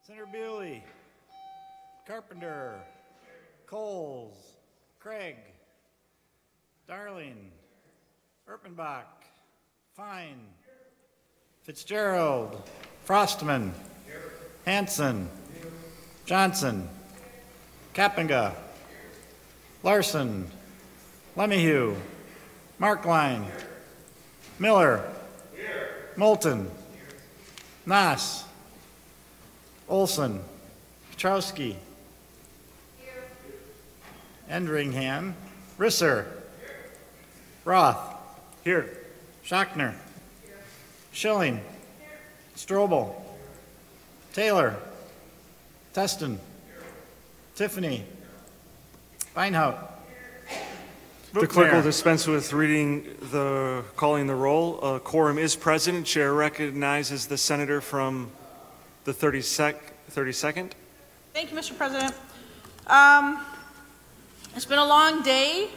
Senator Bewley, Carpenter, Coles, Craig, Darling, Erpenbach, Fine, Fitzgerald, Frostman, Hanson, Johnson, Kappenga, Larson, Lemieux, Markline, Miller, Moulton, Nass, Olson, Petrowski, Endringham, Risser, Roth, here, Schachner, Schilling, Strobel, Taylor, Teston, Tiffany, Beinhout. The clerk will dispense with calling the roll. A quorum is present. Chair recognizes the senator from the 32nd. Thank you, Mr. President. It's been a long day,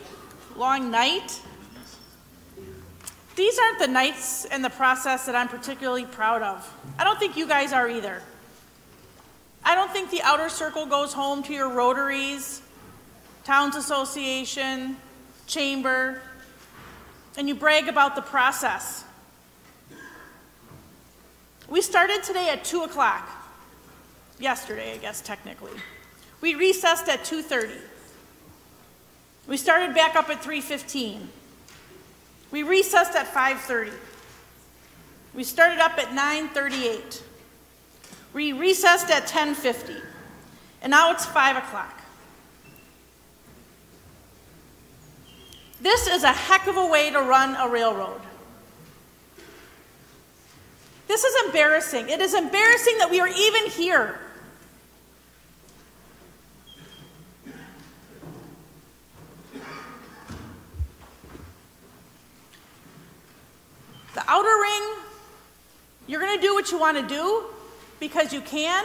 long night. These aren't the nights and the process that I'm particularly proud of. I don't think you guys are either. I don't think the outer circle goes home to your Rotaries, Towns Association, Chamber, and you brag about the process. We started today at 2 o'clock. Yesterday, I guess, technically. We recessed at 2:30. We started back up at 3:15. We recessed at 5:30. We started up at 9:38. We recessed at 10:50. And now it's 5 o'clock. This is a heck of a way to run a railroad. This is embarrassing. It is embarrassing that we are even here. The outer ring, you're going to do what you want to do because you can.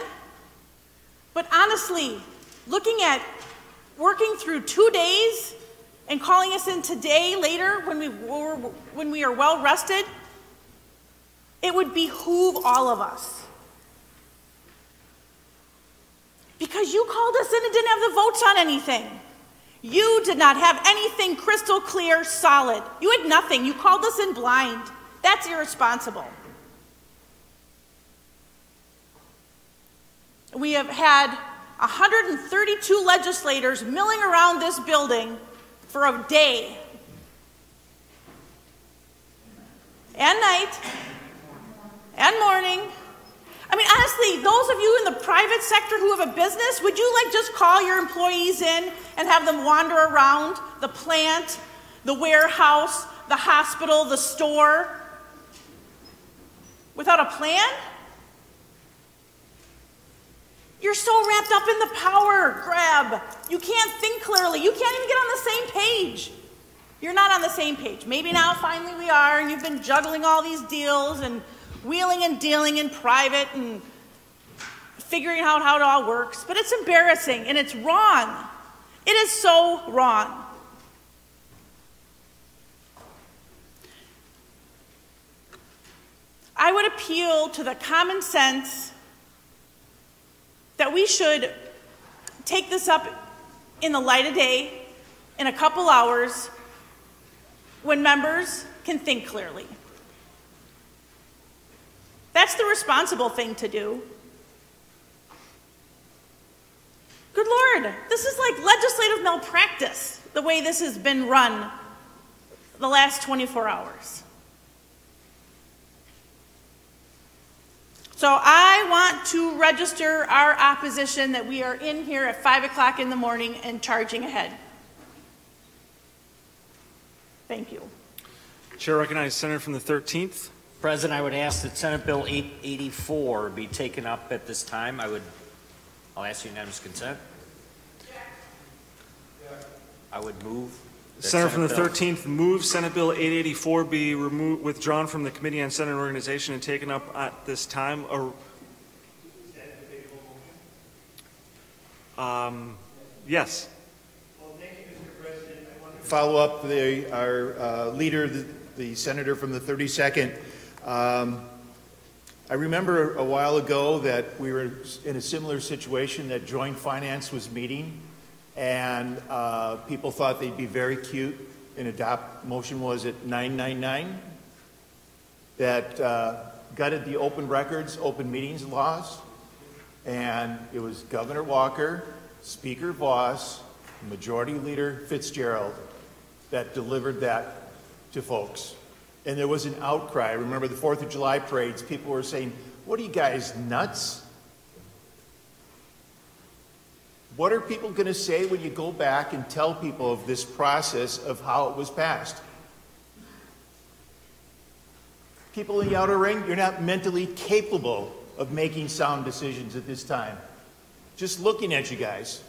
But honestly, looking at working through 2 days and calling us in today later when we are well rested, it would behoove all of us. Because you called us in and didn't have the votes on anything. You did not have anything crystal clear, solid. You had nothing. You called us in blind. That's irresponsible. We have had 132 legislators milling around this building for a day and night and morning. I mean, honestly, those of you in the private sector who have a business, would you just call your employees in and have them wander around the plant, the warehouse, the hospital, the store without a plan? You're so wrapped up in the power grab. You can't think clearly. You can't even get on the same page. You're not on the same page. Maybe now finally we are, and you've been juggling all these deals and wheeling and dealing in private and figuring out how it all works. But it's embarrassing and it's wrong. It is so wrong. I would appeal to the common sense that we should take this up in the light of day in a couple hours when members can think clearly. That's the responsible thing to do. Good Lord, this is like legislative malpractice, the way this has been run the last 24 hours. So I want to register our opposition that we are in here at 5 o'clock in the morning and charging ahead. Thank you. Chair recognizes Senator from the 13th. President, I would ask that Senate Bill 884 be taken up at this time. I'll ask unanimous consent. I would move. Senator from the 13th moves Senate Bill 884 be withdrawn from the Committee on Senate Organization and taken up at this time. Yes. Well, thank you, Mr. President. I want to follow up our leader, the senator from the 32nd. I I remember a while ago that we were in a similar situation, that Joint Finance was meeting, and people thought they'd be very cute and adopt, motion was at 999, that gutted the open records, open meetings laws, and it was Governor Walker, Speaker Voss, Majority Leader Fitzgerald that delivered that to folks. And there was an outcry. I remember the 4th of July parades, people were saying, what are you guys, nuts? What are people going to say when you go back and tell people of this process of how it was passed? People in the outer ring, you're not mentally capable of making sound decisions at this time. Just looking at you guys.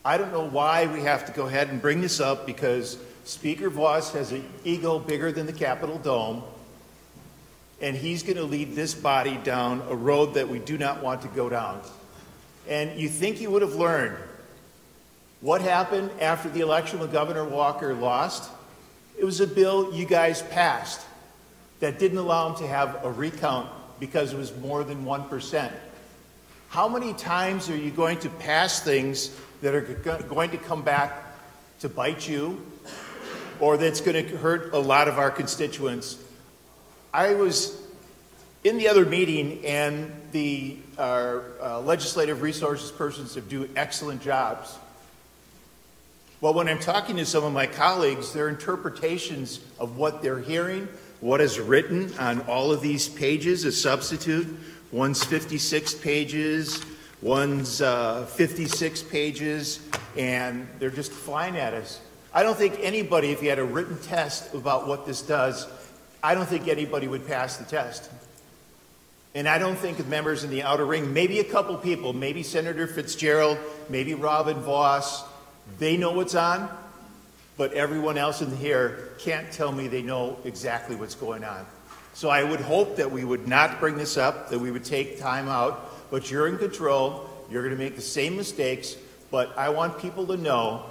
I don't know why we have to go ahead and bring this up, because Speaker Voss has an ego bigger than the Capitol Dome, and he's going to lead this body down a road that we do not want to go down. And you think he would have learned what happened after the election when Governor Walker lost? It was a bill you guys passed that didn't allow him to have a recount because it was more than 1%. How many times are you going to pass things that are going to come back to bite you, or that's going to hurt a lot of our constituents? I was in the other meeting, and our legislative resources persons do excellent jobs. Well, when I'm talking to some of my colleagues, their interpretations of what they're hearing, what is written on all of these pages, a substitute, one's 56 pages, one's 56 pages, and they're just flying at us. I don't think anybody, if you had a written test about what this does, I don't think anybody would pass the test. And I don't think the members in the outer ring, maybe a couple people, maybe Senator Fitzgerald, maybe Robin Voss, they know what's on, but everyone else in here can't tell me they know exactly what's going on. So I would hope that we would not bring this up, that we would take time out, but you're in control, you're going to make the same mistakes, but I want people to know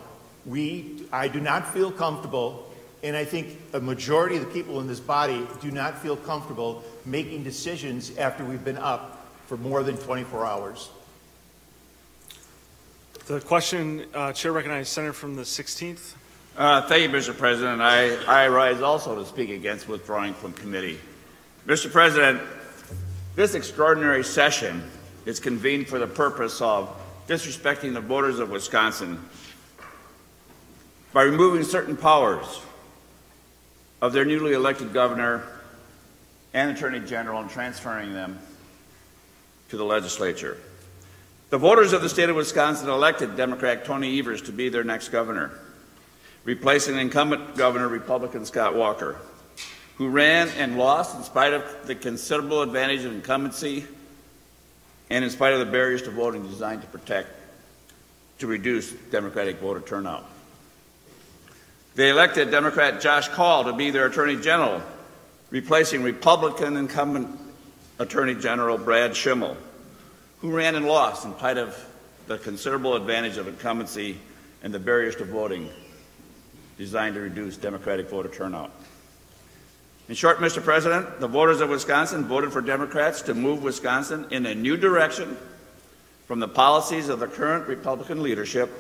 I do not feel comfortable, and I think a majority of the people in this body do not feel comfortable making decisions after we've been up for more than 24 hours. The question, Chair recognizes Senator from the 16th. Thank you, Mr. President. I rise also to speak against withdrawing from committee. Mr. President, this extraordinary session is convened for the purpose of disrespecting the voters of Wisconsin by removing certain powers of their newly elected governor and attorney general and transferring them to the legislature. The voters of the state of Wisconsin elected Democrat Tony Evers to be their next governor, replacing incumbent governor Republican Scott Walker, who ran and lost in spite of the considerable advantage of incumbency and in spite of the barriers to voting designed to reduce Democratic voter turnout. They elected Democrat Josh Kaul to be their attorney general, replacing Republican incumbent Attorney General Brad Schimel, who ran and lost in spite of the considerable advantage of incumbency and the barriers to voting designed to reduce Democratic voter turnout. In short, Mr. President, the voters of Wisconsin voted for Democrats to move Wisconsin in a new direction from the policies of the current Republican leadership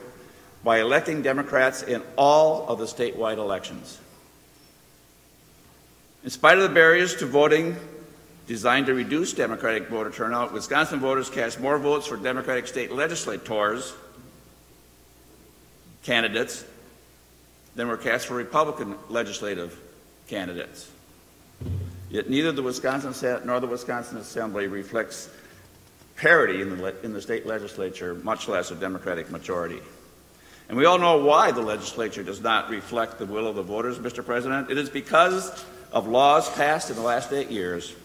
by electing Democrats in all of the statewide elections. In spite of the barriers to voting designed to reduce Democratic voter turnout, Wisconsin voters cast more votes for Democratic state legislators, candidates, than were cast for Republican legislative candidates. Yet neither the Wisconsin Senate nor the Wisconsin Assembly reflects parity in the state legislature, much less a Democratic majority. And we all know why the legislature does not reflect the will of the voters, Mr. President. It is because of laws passed in the last 8 years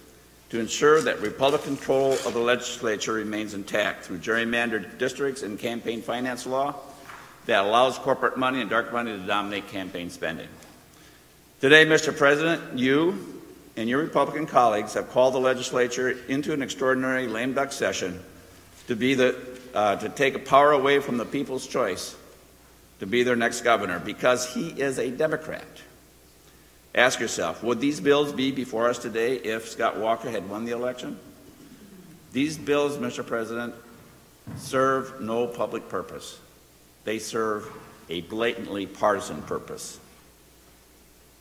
to ensure that Republican control of the legislature remains intact through gerrymandered districts and campaign finance law that allows corporate money and dark money to dominate campaign spending. Today, Mr. President, you and your Republican colleagues have called the legislature into an extraordinary lame duck session to take a power away from the people's choice to be their next governor because he is a Democrat. Ask yourself, would these bills be before us today if Scott Walker had won the election? These bills, Mr. President, serve no public purpose. They serve a blatantly partisan purpose.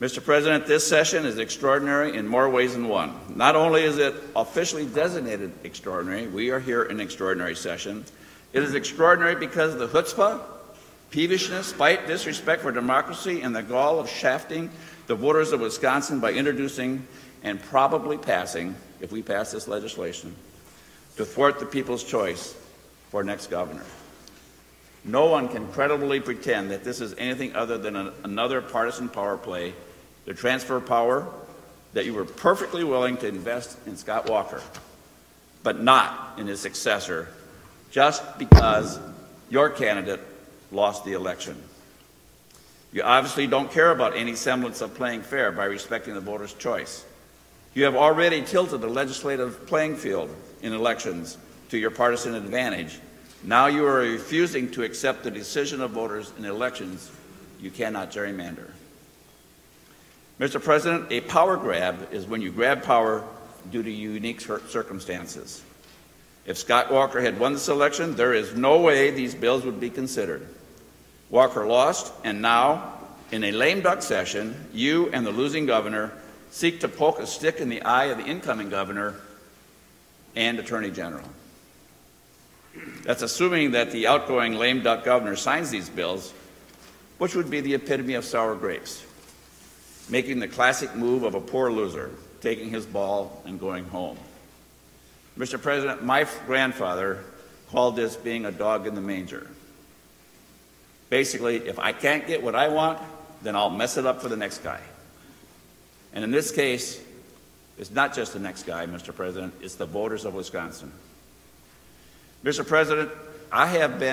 Mr. President, this session is extraordinary in more ways than one. Not only is it officially designated extraordinary, we are here in extraordinary session. It is extraordinary because of the chutzpah, peevishness, spite, disrespect for democracy, and the gall of shafting the voters of Wisconsin by introducing and probably passing, if we pass this legislation, to thwart the people's choice for next governor. No one can credibly pretend that this is anything other than another partisan power play to transfer power that you were perfectly willing to invest in Scott Walker, but not in his successor, just because your candidate lost the election. You obviously don't care about any semblance of playing fair by respecting the voter's choice. You have already tilted the legislative playing field in elections to your partisan advantage. Now you are refusing to accept the decision of voters in elections you cannot gerrymander. Mr. President, a power grab is when you grab power due to unique circumstances. If Scott Walker had won this election, there is no way these bills would be considered. Walker lost, and now, in a lame duck session, you and the losing governor seek to poke a stick in the eye of the incoming governor and Attorney General. That's assuming that the outgoing lame duck governor signs these bills, which would be the epitome of sour grapes, making the classic move of a poor loser, taking his ball and going home. Mr. President, my grandfather called this being a dog in the manger. Basically, if I can't get what I want, then I'll mess it up for the next guy. And in this case, it's not just the next guy, Mr. President, it's the voters of Wisconsin. Mr. President, I have been